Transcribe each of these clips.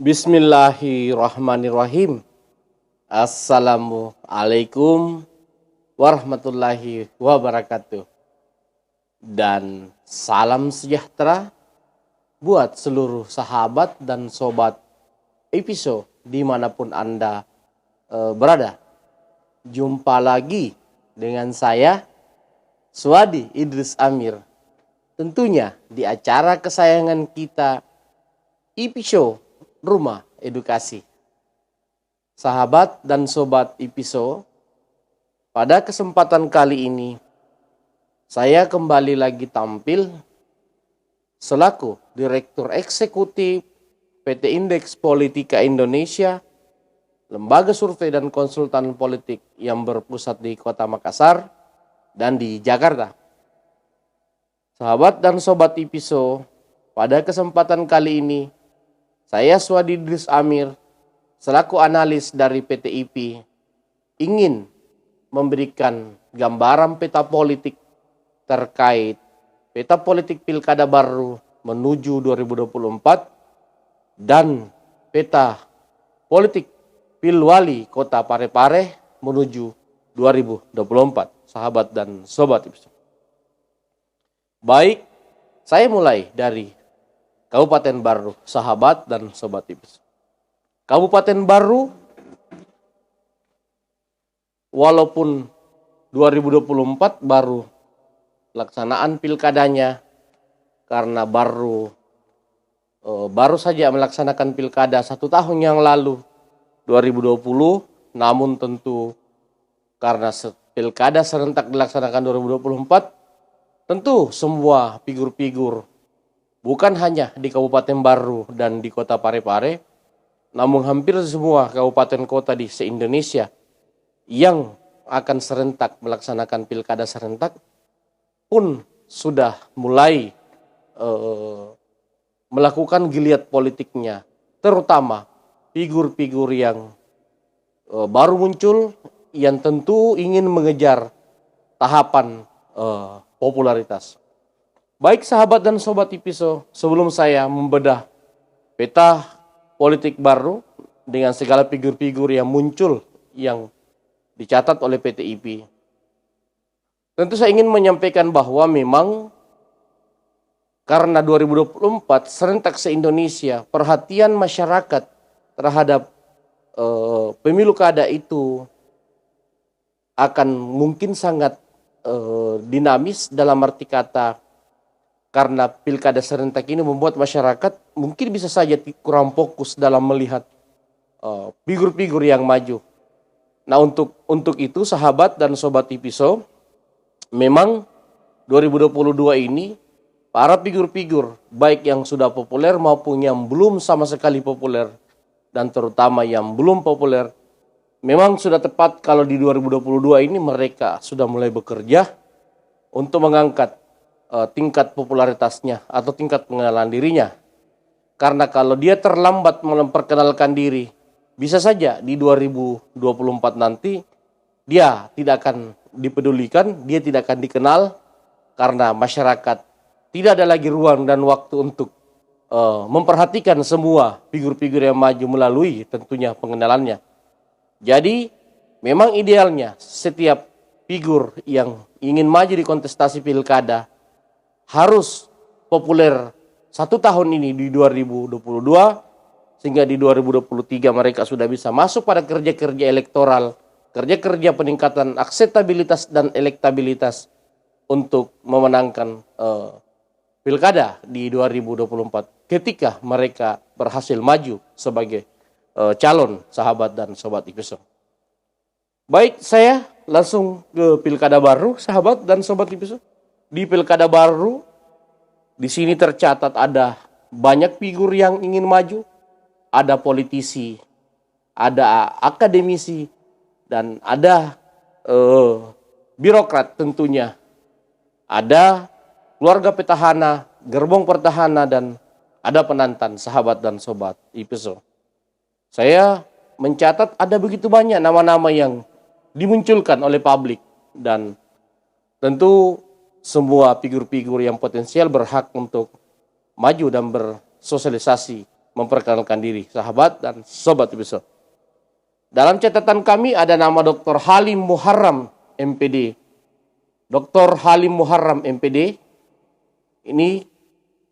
Bismillahirrahmanirrahim. Assalamualaikum warahmatullahi wabarakatuh. Dan salam sejahtera buat seluruh sahabat dan sobat episode dimanapun Anda berada. Jumpa lagi dengan saya, Suadi Idris Amir. Tentunya di acara kesayangan kita, episode Rumah Edukasi. Sahabat dan sobat episode, pada kesempatan kali ini saya kembali lagi tampil selaku Direktur Eksekutif PT Indeks Politika Indonesia, lembaga survei dan konsultan politik yang berpusat di Kota Makassar dan di Jakarta. Sahabat dan sobat episode, pada kesempatan kali ini saya Suadi Idris Amir selaku analis dari PT IP ingin memberikan gambaran peta politik terkait peta politik Pilkada baru menuju 2024 dan peta politik Pilwali Kota Parepare menuju 2024, sahabat dan sobat episode. Baik, saya mulai dari Kabupaten Baru, sahabat dan sobat tipis. Kabupaten Baru, walaupun 2024 baru pelaksanaan pilkadanya, karena baru saja melaksanakan pilkada 1 tahun yang lalu, 2020, namun tentu karena pilkada serentak dilaksanakan 2024, tentu semua figur-figur bukan hanya di Kabupaten Baru dan di Kota Parepare, namun hampir semua kabupaten kota di se-Indonesia yang akan serentak melaksanakan pilkada serentak pun sudah mulai melakukan giliat politiknya, terutama figur-figur yang baru muncul yang tentu ingin mengejar tahapan popularitas. Baik sahabat dan sobat episode, sebelum saya membedah peta politik baru dengan segala figur-figur yang muncul yang dicatat oleh PT IP, tentu saya ingin menyampaikan bahwa memang karena 2024 serentak se-Indonesia, perhatian masyarakat terhadap pemilu kada itu akan mungkin sangat dinamis, dalam arti kata karena pilkada serentak ini membuat masyarakat mungkin bisa saja kurang fokus dalam melihat figur-figur yang maju. Nah, untuk itu sahabat dan sobat episode, memang 2022 ini para figur-figur baik yang sudah populer maupun yang belum sama sekali populer dan terutama yang belum populer, memang sudah tepat kalau di 2022 ini mereka sudah mulai bekerja untuk mengangkat tingkat popularitasnya atau tingkat pengenalan dirinya. Karena kalau dia terlambat memperkenalkan diri, bisa saja di 2024 nanti dia tidak akan dipedulikan, dia tidak akan dikenal karena masyarakat tidak ada lagi ruang dan waktu untuk memperhatikan semua figur-figur yang maju melalui tentunya pengenalannya. Jadi memang idealnya setiap figur yang ingin maju di kontestasi pilkada harus populer 1 tahun ini di 2022, sehingga di 2023 mereka sudah bisa masuk pada kerja-kerja elektoral, kerja-kerja peningkatan akseptabilitas dan elektabilitas untuk memenangkan pilkada di 2024 ketika mereka berhasil maju sebagai calon sahabat dan sobat episode. Baik, saya langsung ke pilkada baru, sahabat dan sobat episode. Di pilkada baru, di sini tercatat ada banyak figur yang ingin maju, ada politisi, ada akademisi, dan ada birokrat tentunya. Ada keluarga petahana, gerbong pertahanan, dan ada penantang sahabat dan sobat episode. Saya mencatat ada begitu banyak nama-nama yang dimunculkan oleh publik dan tentu semua figur-figur yang potensial berhak untuk maju dan bersosialisasi memperkenalkan diri, sahabat dan sobat episode. Dalam catatan kami ada nama Dr. Halim Muharram MPD. Dr. Halim Muharram MPD ini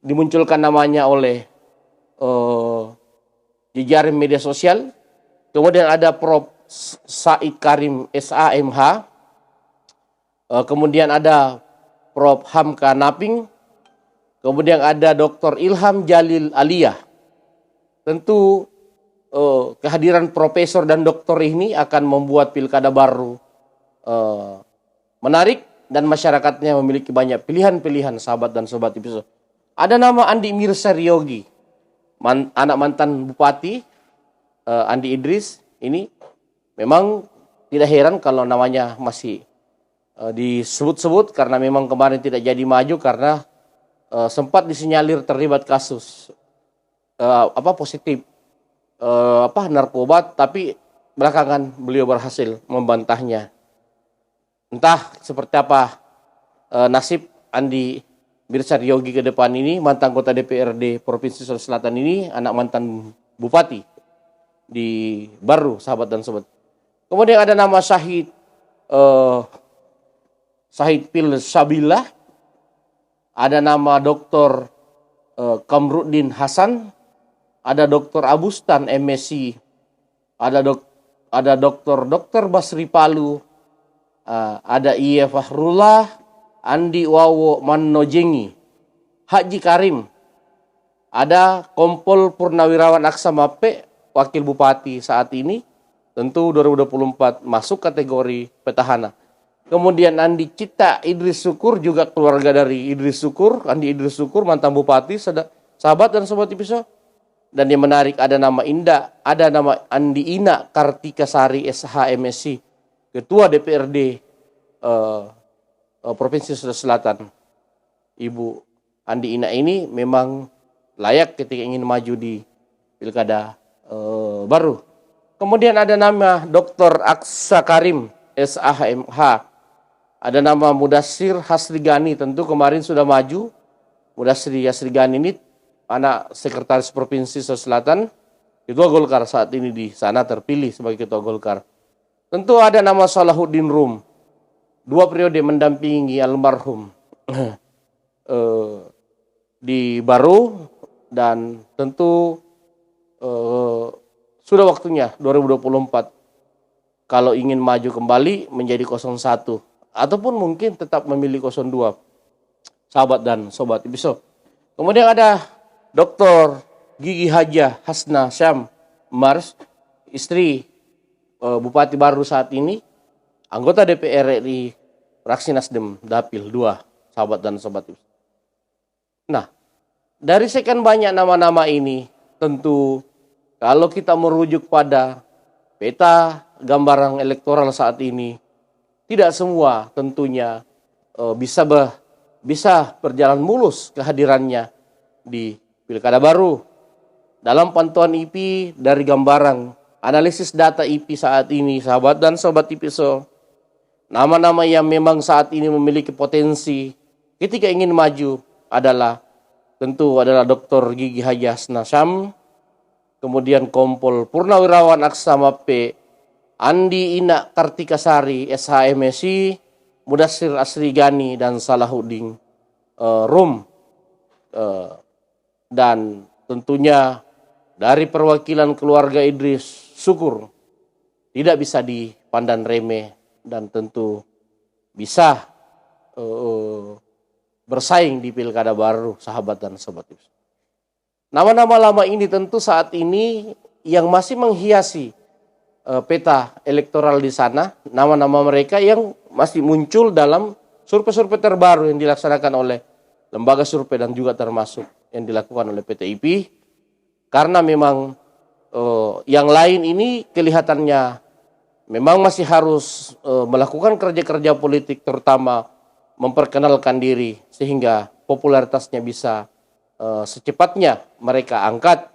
dimunculkan namanya oleh jejaring media sosial. Kemudian ada Prof. Said Karim SAMH. Kemudian ada Prof. Hamka Naping. Kemudian ada Dr. Ilham Jalil Aliyah. Tentu kehadiran profesor dan doktor ini akan membuat pilkada baru menarik dan masyarakatnya memiliki banyak pilihan-pilihan, sahabat dan sobat episode. Ada nama Andi Mirza Riogi, anak mantan bupati Andi Idris. Ini memang tidak heran kalau namanya masih disebut-sebut karena memang kemarin tidak jadi maju karena sempat disinyalir terlibat kasus positif narkoba, tapi belakangan beliau berhasil membantahnya. Entah seperti apa nasib Andi Mirza Riogi ke depan ini, mantan anggota DPRD Provinsi Sulawesi Selatan ini, anak mantan bupati di Baru, sahabat dan sobat. Kemudian ada nama Syahid Pil Sabilah, ada nama Dr. Kamruddin Hasan, ada Dr. Abustan MSc, ada Dr. Basri Palu, ada Iya Fahrullah, Andi Wawo Manojengi, Haji Karim, ada Kompol Purnawirawan Aksamape, wakil bupati saat ini, tentu 2024 masuk kategori petahana. Kemudian Andi Cita Idris Syukur, juga keluarga dari Idris Syukur, Andi Idris Syukur, mantan bupati, sahabat dan sobat episode. Dan yang menarik ada nama Andi Ina Kartika Sari SHMSC, Ketua DPRD Provinsi Sulawesi Selatan. Ibu Andi Ina ini memang layak ketika ingin maju di pilkada baru. Kemudian ada nama Dr. Aksa Karim SAMH. Ada nama Mudassir Hasrigani, tentu kemarin sudah maju. Mudassir Hasrigani ini anak sekretaris Provinsi Sulawesi Selatan, Ketua Golkar saat ini di sana, terpilih sebagai Ketua Golkar. Tentu ada nama Salahuddin Rum, 2 periode mendampingi almarhum di Baru, dan tentu sudah waktunya 2024 kalau ingin maju kembali menjadi 01 ataupun mungkin tetap memilih 02, sahabat dan sobat episode. Kemudian ada Dr. Gigi Hajah Hasna Syam Mars, istri Bupati Baru saat ini, anggota DPR RI fraksi Nasdem Dapil 2, sahabat dan sobat. Nah, dari sekian banyak nama-nama ini, tentu kalau kita merujuk pada peta gambaran elektoral saat ini, tidak semua tentunya bisa berjalan mulus kehadirannya di Pilkada Baru. Dalam pantauan IP dari gambaran analisis data IP saat ini, sahabat dan sobat IPSO, nama-nama yang memang saat ini memiliki potensi ketika ingin maju adalah Dr. Gigi Hajah Hasna Syam, kemudian Kompol Purnawirawan Aksamape Andi Ina Kartika Sari SHMSI, Mudassir Asrigani, dan Salahuddin Rum. Dan tentunya dari perwakilan keluarga Idris Syukur tidak bisa dipandang remeh dan tentu bisa bersaing di Pilkada Baru, sahabat dan sobat. Nama-nama lama ini tentu saat ini yang masih menghiasi peta elektoral di sana, nama-nama mereka yang masih muncul dalam survei-survei terbaru yang dilaksanakan oleh lembaga survei dan juga termasuk yang dilakukan oleh PTIP. Karena memang yang lain ini kelihatannya memang masih harus melakukan kerja-kerja politik, terutama memperkenalkan diri sehingga popularitasnya bisa secepatnya mereka angkat,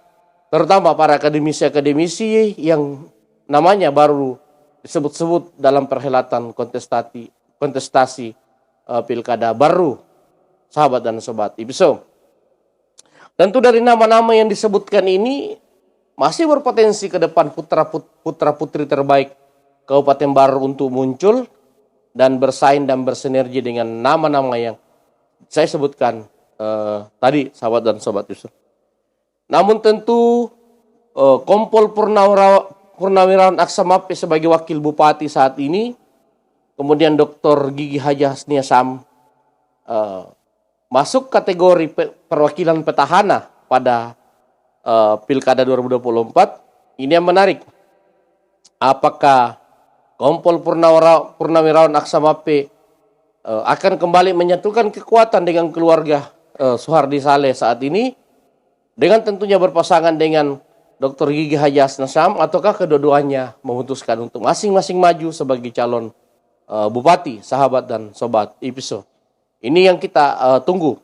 terutama para akademisi-akademisi yang namanya baru disebut-sebut dalam perhelatan kontestasi Pilkada Baru, sahabat dan sobat IPSO. Tentu dari nama-nama yang disebutkan ini masih berpotensi ke depan putra-putri terbaik Kabupaten Baru untuk muncul dan bersaing dan bersinergi dengan nama-nama yang saya sebutkan tadi, sahabat dan sobat Yusuf. Namun tentu Kompol Purnawirawan Aksamapé sebagai wakil bupati saat ini, kemudian Dr. Gigi Haja Hasnia Sam masuk kategori perwakilan petahana pada Pilkada 2024. Ini yang menarik. Apakah Kompol Purnawirawan Aksamapé akan kembali menyatukan kekuatan dengan keluarga Soehardi Saleh saat ini, dengan tentunya berpasangan dengan Dr. Gigi Haja Hasnia Sam, ataukah kedua-duanya memutuskan untuk masing-masing maju sebagai calon bupati, sahabat dan sobat IPISO. Ini yang kita tunggu.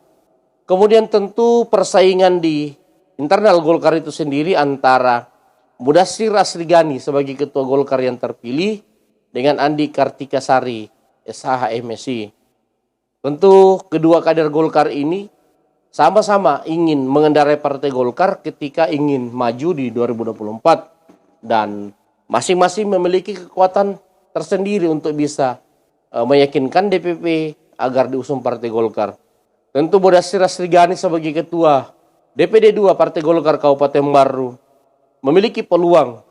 Kemudian tentu persaingan di internal Golkar itu sendiri antara Mudassir Asrigani sebagai ketua Golkar yang terpilih dengan Andi Kartikasari SH MSI. Tentu kedua kader Golkar ini sama-sama ingin mengendarai Partai Golkar ketika ingin maju di 2024, dan masing-masing memiliki kekuatan tersendiri untuk bisa meyakinkan DPP agar diusung Partai Golkar. Tentu Mudassir Asrigani sebagai ketua DPD 2 Partai Golkar Kabupaten Baru memiliki peluang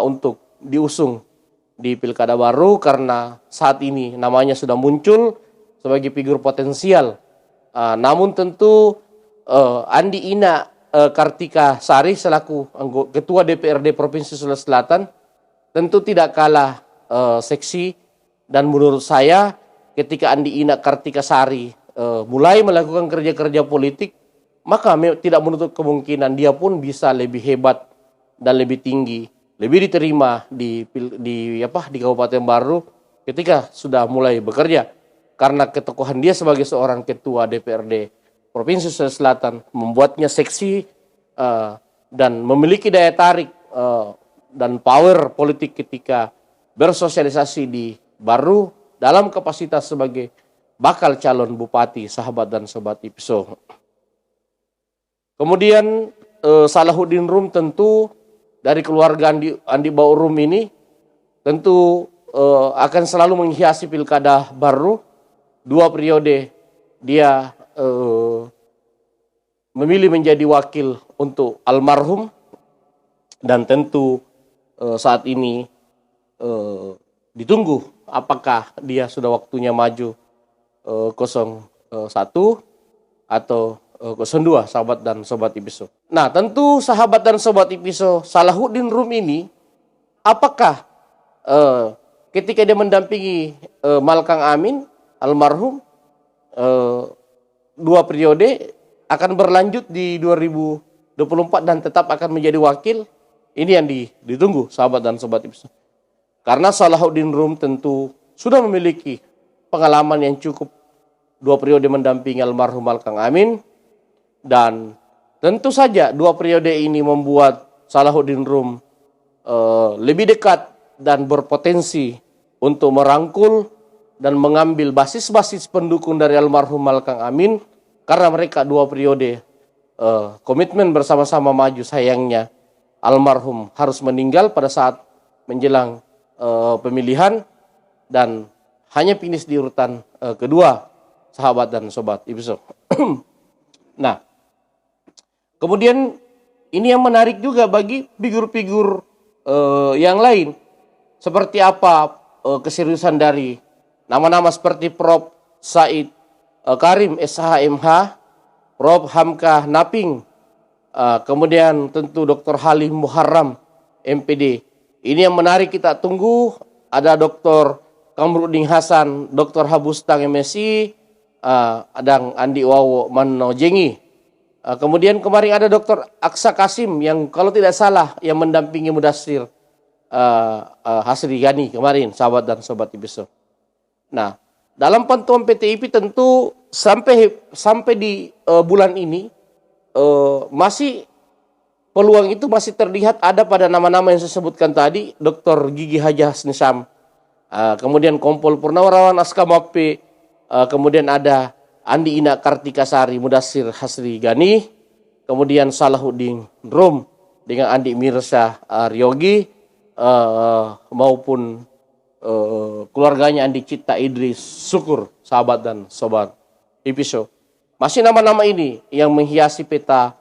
untuk diusung di Pilkada Baru karena saat ini namanya sudah muncul sebagai figur potensial. Namun tentu Andi Ina Kartikasari selaku Ketua DPRD Provinsi Sulawesi Selatan tentu tidak kalah seksi, dan menurut saya ketika Andi Ina Kartikasari mulai melakukan kerja-kerja politik, maka tidak menutup kemungkinan dia pun bisa lebih hebat dan lebih tinggi, lebih diterima di Kabupaten Baru ketika sudah mulai bekerja, karena ketokohan dia sebagai seorang ketua DPRD Provinsi Sulawesi Selatan membuatnya seksi dan memiliki daya tarik dan power politik ketika bersosialisasi di Baru dalam kapasitas sebagai bakal calon bupati, sahabat dan sobat IPISO. Kemudian Salahuddin Rum tentu dari keluarga Andi Baurum ini tentu akan selalu menghiasi Pilkada Baru. 2 periode dia memilih menjadi wakil untuk almarhum, dan tentu saat ini ditunggu apakah dia sudah waktunya maju 01 atau 02, sahabat dan sobat IPISO. Nah, tentu sahabat dan sobat IPISO, Salahuddin Rum ini apakah ketika dia mendampingi Malkang Amin almarhum 2 periode akan berlanjut di 2024 dan tetap akan menjadi wakil? Ini yang ditunggu sahabat dan sobat IPISO. Karena Salahuddin Rum tentu sudah memiliki pengalaman yang cukup 2 periode mendampingi almarhum Malkang Amin, dan tentu saja 2 periode ini membuat Salahuddin Rum lebih dekat dan berpotensi untuk merangkul dan mengambil basis-basis pendukung dari almarhum Malkang Amin, karena mereka 2 periode komitmen bersama-sama maju. Sayangnya almarhum harus meninggal pada saat menjelang pemilihan dan hanya finish di urutan kedua, sahabat dan sobat IPISO. Nah, kemudian ini yang menarik juga bagi figur-figur yang lain. Seperti apa keseriusan dari nama-nama seperti Prof. Said Karim SHMH, Prof. Hamka Naping, kemudian tentu Dr. Halim Muharram MPD. Ini yang menarik kita tunggu. Ada Dr. Kamrudin Hasan, Dr. Habustang MSI, ada Andi Wawo Manojengi. Kemudian kemarin ada Dr. Aksa Kasim yang kalau tidak salah yang mendampingi Mudassir Hasrigani kemarin, sahabat dan sobat IPISO. Nah, dalam pantauan PTIP tentu sampai di bulan ini masih peluang itu masih terlihat ada pada nama-nama yang saya sebutkan tadi, Dr. Gigi Haja Hasnia Sam, kemudian Kompol Purnawirawan Aksamapé, kemudian ada Andi Ina Kartikasari, Mudassir Hasrigani, kemudian Salahuddin Rum dengan Andi Mirza Ryogi, maupun keluarganya Andi Cipta Idris Syukur, sahabat dan sobat Ipiso. Masih nama-nama ini yang menghiasi peta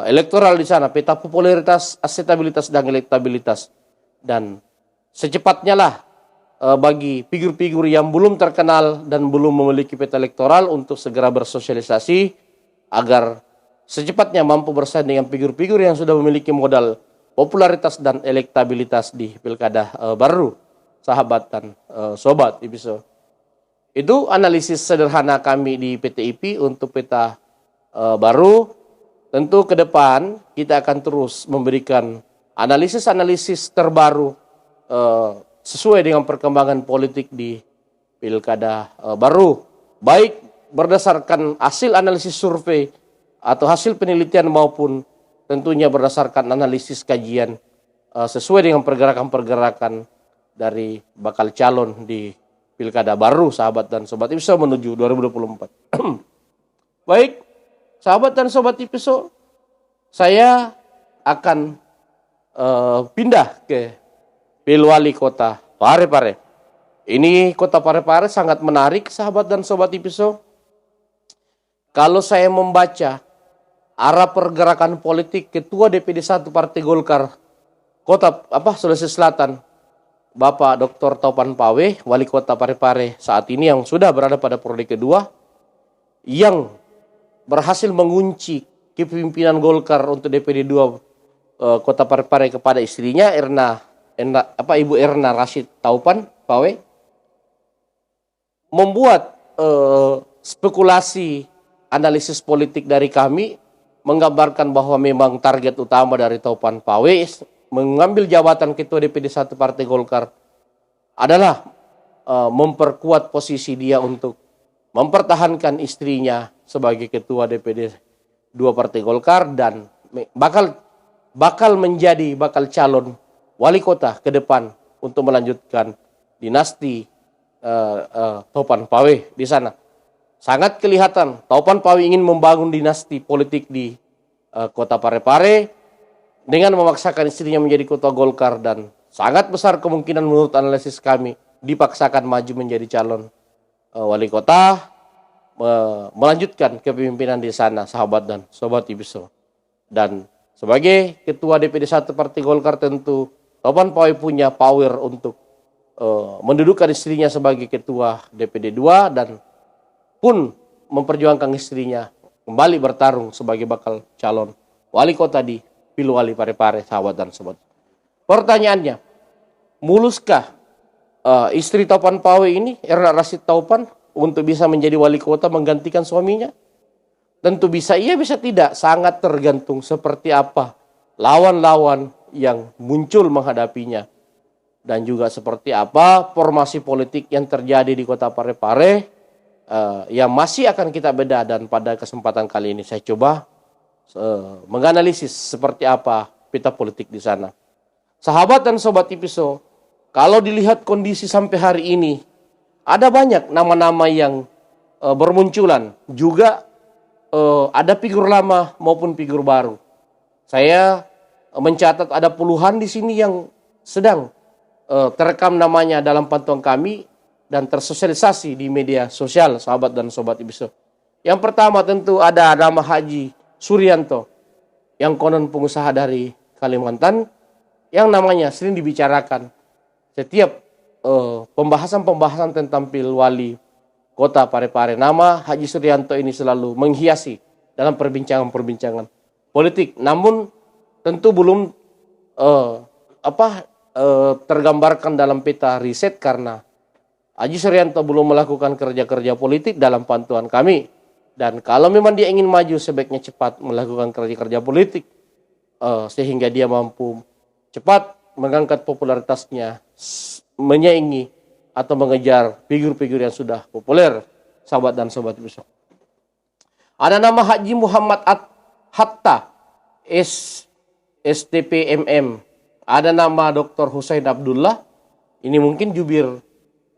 elektoral di sana, peta popularitas, akseptabilitas, dan elektabilitas. Dan secepatnya lah bagi figur-figur yang belum terkenal dan belum memiliki peta elektoral untuk segera bersosialisasi agar secepatnya mampu bersaing dengan figur-figur yang sudah memiliki modal popularitas dan elektabilitas di pilkada baru, sahabat dan sobat Ipiso. Itu analisis sederhana kami di PTIP untuk peta baru. Tentu ke depan kita akan terus memberikan analisis-analisis terbaru sesuai dengan perkembangan politik di pilkada baru, baik berdasarkan hasil analisis survei atau hasil penelitian maupun tentunya berdasarkan analisis kajian sesuai dengan pergerakan-pergerakan dari bakal calon di pilkada baru, sahabat dan sobat Ipiso, menuju 2024. Baik, sahabat dan sobat Ipiso, saya akan pindah ke Pilwali Kota Parepare. Ini Kota Parepare sangat menarik, sahabat dan sobat Ipiso. Kalau saya membaca arah pergerakan politik Ketua DPD 1 Partai Golkar Kota Sulawesi Selatan, Bapak Dr. Taupan Pawe, Wali Kota Parepare saat ini yang sudah berada pada periode kedua, yang berhasil mengunci kepemimpinan Golkar untuk DPD 2 Kota Parepare kepada istrinya Ibu Erna Rashid Taupan Pawe, membuat spekulasi analisis politik dari kami menggambarkan bahwa memang target utama dari Taupan Pawe mengambil jabatan Ketua DPD 1 Partai Golkar adalah memperkuat posisi dia untuk mempertahankan istrinya sebagai Ketua DPD 2 Partai Golkar dan bakal menjadi calon wali kota ke depan untuk melanjutkan dinasti Taupan Pawe di sana. Sangat kelihatan Taupan Pawe ingin membangun dinasti politik di Kota Parepare dengan memaksakan istrinya menjadi Ketua Golkar, dan sangat besar kemungkinan menurut analisis kami dipaksakan maju menjadi calon wali kota, melanjutkan kepemimpinan di sana, sahabat dan sobat Ipiso. Dan sebagai Ketua DPD 1 Partai Golkar, tentu Taupan Pawe punya power untuk mendudukan istrinya sebagai Ketua DPD 2 dan pun memperjuangkan istrinya kembali bertarung sebagai bakal calon wali kota di Pilwali Parepare, sahabat dan sobat. Pertanyaannya, muluskah istri Taupan Pawe ini, Erna Rashid Taupan, untuk bisa menjadi wali kota menggantikan suaminya? Tentu bisa iya, bisa tidak. Sangat tergantung seperti apa lawan-lawan yang muncul menghadapinya. Dan juga seperti apa formasi politik yang terjadi di Kota Parepare yang masih akan kita bedah. Dan pada kesempatan kali ini saya coba menganalisis seperti apa peta politik di sana. Sahabat dan sobat Ipiso, kalau dilihat kondisi sampai hari ini, ada banyak nama-nama yang bermunculan. Juga ada figur lama maupun figur baru. Saya mencatat ada puluhan di sini yang sedang terekam namanya dalam pantauan kami dan tersosialisasi di media sosial, sahabat dan sobat Ipiso. Yang pertama tentu ada nama Haji Suryanto, yang konon pengusaha dari Kalimantan, yang namanya sering dibicarakan setiap pembahasan tentang Pilwali Kota Parepare. Nama Haji Suryanto ini selalu menghiasi dalam perbincangan politik. Namun tentu belum tergambarkan dalam peta riset karena Haji Suryanto belum melakukan kerja-kerja politik dalam pantauan kami. Dan kalau memang dia ingin maju, sebaiknya cepat melakukan kerja-kerja politik sehingga dia mampu cepat mengangkat popularitasnya, menyaingi atau mengejar figur-figur yang sudah populer, sahabat dan sobat Ipiso. Ada nama Haji Muhammad Hatta STPMM. Ada nama Dr. Hussein Abdullah, ini mungkin jubir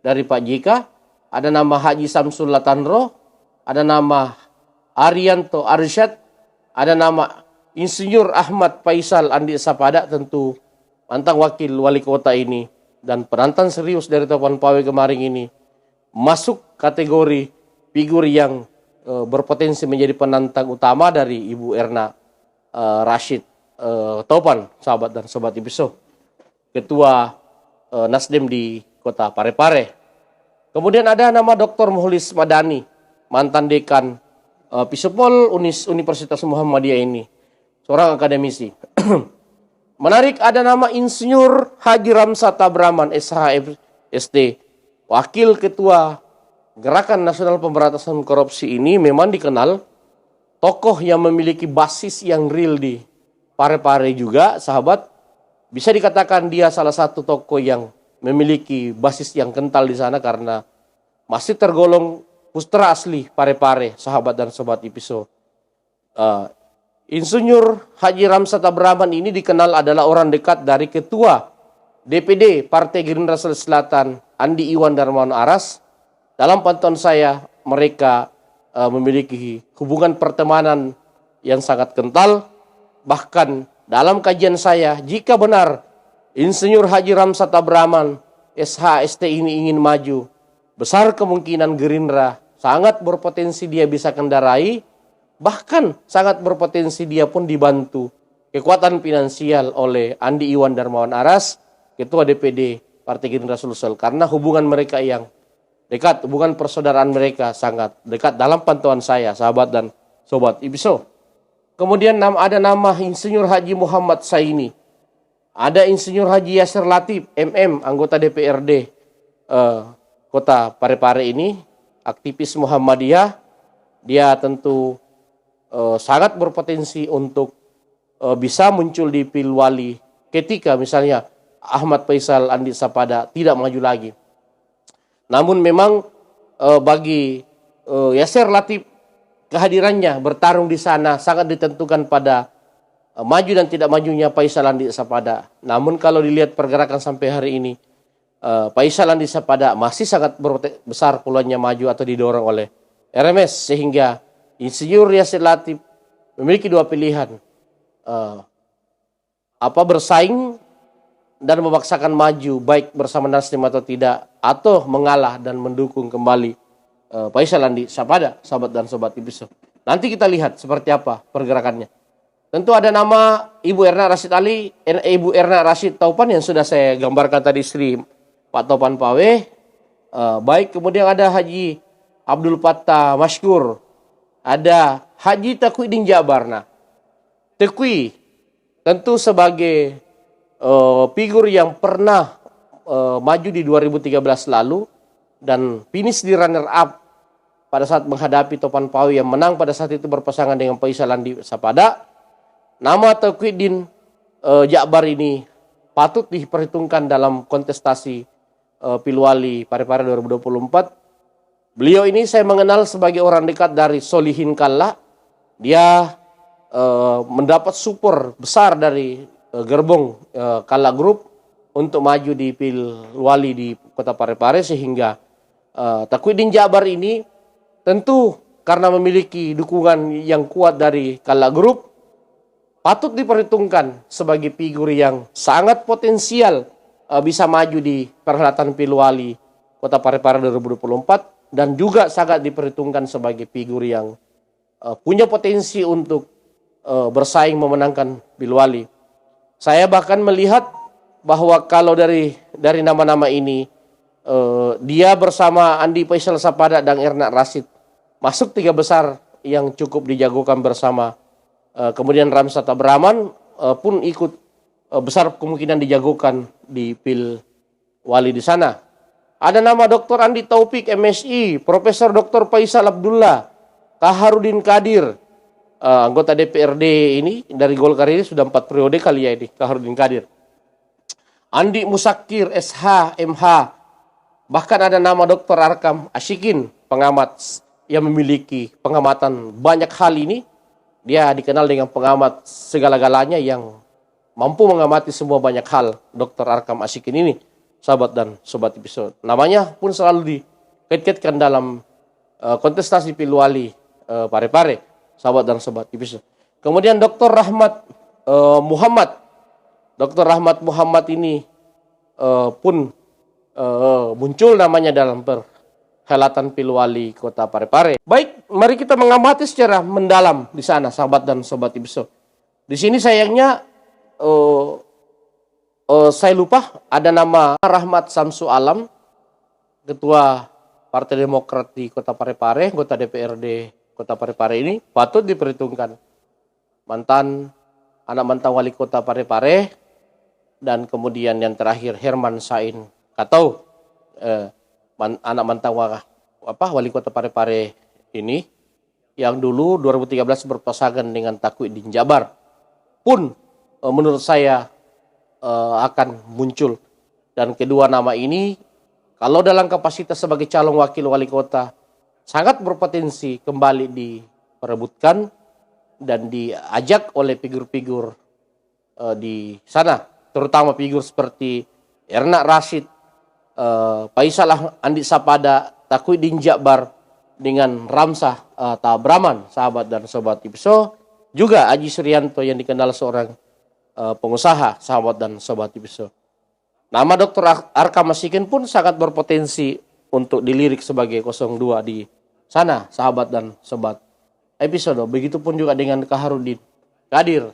dari Pak JK. Ada nama Haji Samsul Latanro, ada nama Arianto Arsyad, Ada nama Insinyur Ahmad Faisal Andi Sapada, tentu mantan wakil wali kota ini dan penantang serius dari Topan Pawe kemarin ini, masuk kategori figur yang berpotensi menjadi penantang utama dari Ibu Erna Rashid Topan, sahabat dan sobat Ibiso, ketua Nasdem di kota Parepare. Kemudian ada nama Dr. Muhlis Madani, mantan dekan Pisopol Universitas Muhammadiyah ini, seorang akademisi. Menarik, ada nama Insinyur Haji Ramsat Abraman SHFST, wakil ketua Gerakan Nasional Pemberantasan Korupsi ini memang dikenal tokoh yang memiliki basis yang real di Parepare juga, sahabat. Bisa dikatakan dia salah satu tokoh yang memiliki basis yang kental di sana karena masih tergolong putra asli Parepare, sahabat dan sobat Ibiso. Insinyur Haji Ramsat Abraman ini dikenal adalah orang dekat dari ketua DPD Partai Gerindra Sulawesi Selatan Andi Iwan Darmawan Aras. Dalam pantauan saya, mereka memiliki hubungan pertemanan yang sangat kental. Bahkan dalam kajian saya, jika benar Insinyur Haji Ramsat Abraman SHST ini ingin maju, besar kemungkinan Gerindra sangat berpotensi dia bisa kendarai, bahkan sangat berpotensi dia pun dibantu kekuatan finansial oleh Andi Iwan Darmawan Aras, ketua DPD Partai Gerindra Sulsel, karena hubungan mereka yang dekat, hubungan persaudaraan mereka sangat dekat dalam pantauan saya, sahabat dan sobat Ibiso. Kemudian ada nama Insinyur Haji Muhammad Saini. Ada Insinyur Haji Yasir Latif, MM, anggota DPRD kota Parepare ini, aktivis Muhammadiyah. Dia tentu sangat berpotensi untuk bisa muncul di Pilwali ketika misalnya Ahmad Faisal Andi Sapada tidak maju lagi. Namun memang bagi Yasir Latif, kehadirannya bertarung di sana sangat ditentukan pada maju dan tidak majunya Faisal Andi Sapada. Namun kalau dilihat pergerakan sampai hari ini, Faisal Andi Sapada masih sangat besar peluangnya maju atau didorong oleh RMS, sehingga Insinyur Yasir Latif memiliki dua pilihan, bersaing dan memaksakan maju baik bersama Nasdem atau tidak, atau mengalah dan mendukung kembali Faisal Andi Sapada, sahabat dan sobat Ibiso. Nanti kita lihat seperti apa pergerakannya. Tentu ada nama Ibu Erna Rashid Ibu Erna Rashid Taupan yang sudah saya gambarkan tadi, istri Pak Topan Pawe. Baik, kemudian ada Haji Abdul Fattah Mashkur, ada Haji Taqiyuddin Jabar. Nah, Taqi tentu sebagai figur yang pernah maju di 2013 lalu dan finish di runner up pada saat menghadapi Topan Pawe yang menang pada saat itu berpasangan dengan Faisal Andi Sapada. Nama Taqiyuddin Jabar ini patut diperhitungkan dalam kontestasi Pilwali Parepare 2024. Beliau ini saya mengenal sebagai orang dekat dari Solihin Kalla. Dia mendapat support besar dari gerbong Kalla Group untuk maju di Pilwali di kota Parepare, sehingga Taqiyuddin Jabar ini tentu karena memiliki dukungan yang kuat dari Kalla Group, patut diperhitungkan sebagai figur yang sangat potensial bisa maju di perhelatan Pilwali kota Parepare 2024, dan juga sangat diperhitungkan sebagai figur yang punya potensi untuk bersaing memenangkan Pilwali. Saya bahkan melihat bahwa kalau dari nama-nama ini, dia bersama Andi Faisal Sapada dan Erna Rashid masuk 3 besar yang cukup dijagokan bersama. Kemudian Ramsat Abraman pun ikut besar kemungkinan dijagokan di Pilwali di sana. Ada nama Dr. Andi Taufik MSI, Profesor Dr. Faisal Abdullah, Kaharudin Kadir, anggota DPRD ini dari Golkar ini sudah 4 periode kali ya ini, Kaharudin Kadir. Andi Musakir SH MH, bahkan ada nama Dr. Arkam Ashikin, pengamat yang memiliki pengamatan banyak hal ini. Dia dikenal dengan pengamat segala-galanya yang mampu mengamati semua banyak hal, Dr. Arkam Ashikin ini, sahabat dan sobat Ibiso. Namanya pun selalu dikait-kaitkan dalam kontestasi Pilwali Parepare, sahabat dan sobat Ibiso. Kemudian Dr. Rahmat Muhammad. Dr. Rahmat Muhammad ini pun muncul namanya dalam perhelatan Pilwali Kota Parepare. Baik, mari kita mengamati secara mendalam di sana, sahabat dan sobat IPSO. Di sini sayangnya saya lupa ada nama Rahmat Samsu Alam, Ketua Partai Demokrat di Kota Parepare, anggota DPRD Kota Parepare ini patut diperhitungkan. Mantan anak mantan wali kota Parepare, dan kemudian yang terakhir Herman Sain Katau, anak mantan wali kota Parepare ini, yang dulu 2013 berpasangan dengan Takuiddin Jabar, pun menurut saya akan muncul. Dan kedua nama ini, kalau dalam kapasitas sebagai calon wakil wali kota, sangat berpotensi kembali diperebutkan dan diajak oleh figur-figur di sana, terutama figur seperti Erna Rashid, Faisal Andi Sapada, Takuiddin Jabar, dengan Ramsah Tabraman, sahabat dan sobat IPSO, juga Aji Suryanto yang dikenal seorang pengusaha, sahabat dan sobat IPSO. Nama Dr. Arkam Masikin pun sangat berpotensi untuk dilirik sebagai 02 di sana, sahabat dan sobat episode. Begitupun juga dengan Kaharudin Kadir,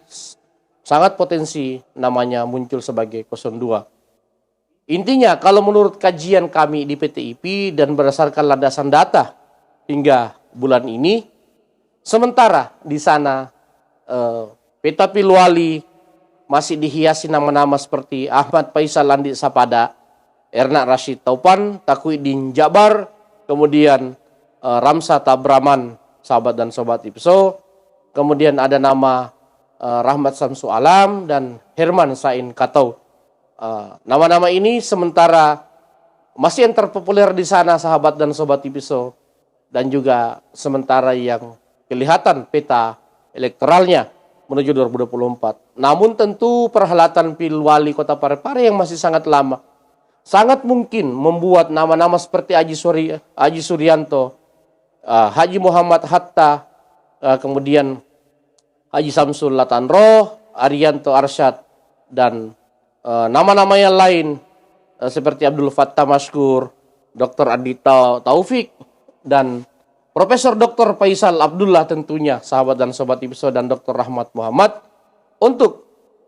sangat potensi namanya muncul sebagai 02. Intinya, kalau menurut kajian kami di PTIP dan berdasarkan landasan data hingga bulan ini, sementara di sana peta Pilwali masih dihiasi nama-nama seperti Ahmad Faisal Andi Sapada, Erna Rashid Taupan, Takuiddin Jabar, kemudian Ramsah Tabraman, sahabat dan sobat IPSO, kemudian ada nama Rahmat Samsu Alam dan Herman Sain Katau. Nama-nama ini sementara masih yang terpopuler di sana, sahabat dan sobat IPSO, dan juga sementara yang kelihatan peta elektoralnya menuju 2024. Namun tentu perhelatan Pilwali Kota Parepare yang masih sangat lama, sangat mungkin membuat nama-nama seperti Aji Suryanto, Haji Muhammad Hatta, kemudian Haji Samsul Latanroh, Arianto Arsyad, dan nama-nama yang lain seperti Abdul Fattah Maskur, Dr. Adita Taufik, dan Profesor Dr. Faisal Abdullah tentunya, sahabat dan sobat IPSO, dan Dr. Rahmat Muhammad, untuk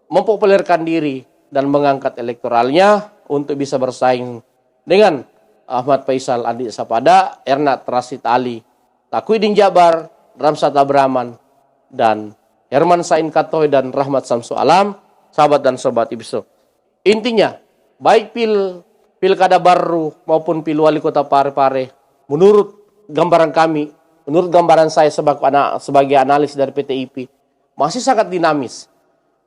mempopulerkan diri dan mengangkat elektoralnya untuk bisa bersaing dengan Ahmad Faisal Andi Sapada, Erna Rashid Ali, Takuiddin Jabar, Ramsah Tabraman, dan Herman Sain Katoy dan Rahmat Samsu Alam, sahabat dan sobat IPSO. Intinya, baik pilkada baru maupun pilwali kota Parepare, menurut gambaran kami, menurut gambaran saya sebagai analis dari PTIP, masih sangat dinamis.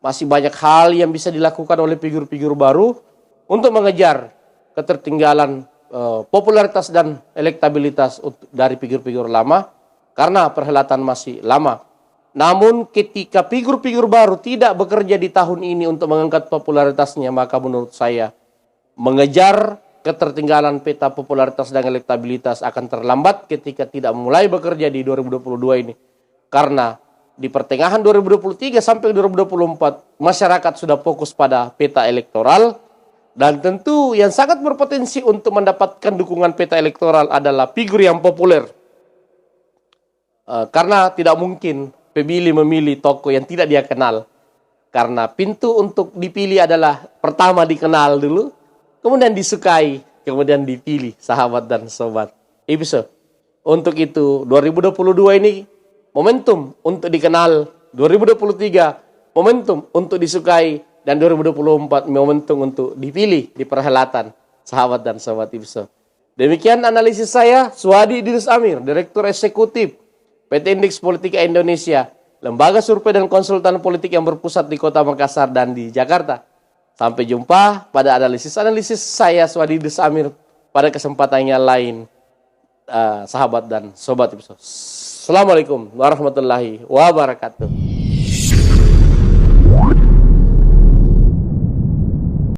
Masih banyak hal yang bisa dilakukan oleh figur-figur baru untuk mengejar ketertinggalan popularitas dan elektabilitas dari figur-figur lama, karena perhelatan masih lama. Namun ketika figur-figur baru tidak bekerja di tahun ini untuk mengangkat popularitasnya, maka menurut saya mengejar ketertinggalan peta popularitas dan elektabilitas akan terlambat ketika tidak mulai bekerja di 2022 ini. Karena di pertengahan 2023 sampai 2024, masyarakat sudah fokus pada peta elektoral, dan tentu yang sangat berpotensi untuk mendapatkan dukungan peta elektoral adalah figur yang populer. Karena tidak mungkin pemilih memilih tokoh yang tidak dia kenal. Karena pintu untuk dipilih adalah pertama dikenal dulu, kemudian disukai, kemudian dipilih, sahabat dan sobat IPSO. Untuk itu 2022 ini momentum untuk dikenal, 2023 momentum untuk disukai, dan 2024 momentum untuk dipilih di perhelatan, sahabat dan sobat IPSO. Demikian analisis saya, Suhadi Idris Amir, Direktur Eksekutif PT Indeks Politika Indonesia, lembaga survei dan konsultan politik yang berpusat di Kota Makassar dan di Jakarta. Sampai jumpa pada analisis saya, Suhadi Idris Amir, pada kesempatan yang lain, sahabat dan sobat IPSO. Assalamualaikum warahmatullahi wabarakatuh.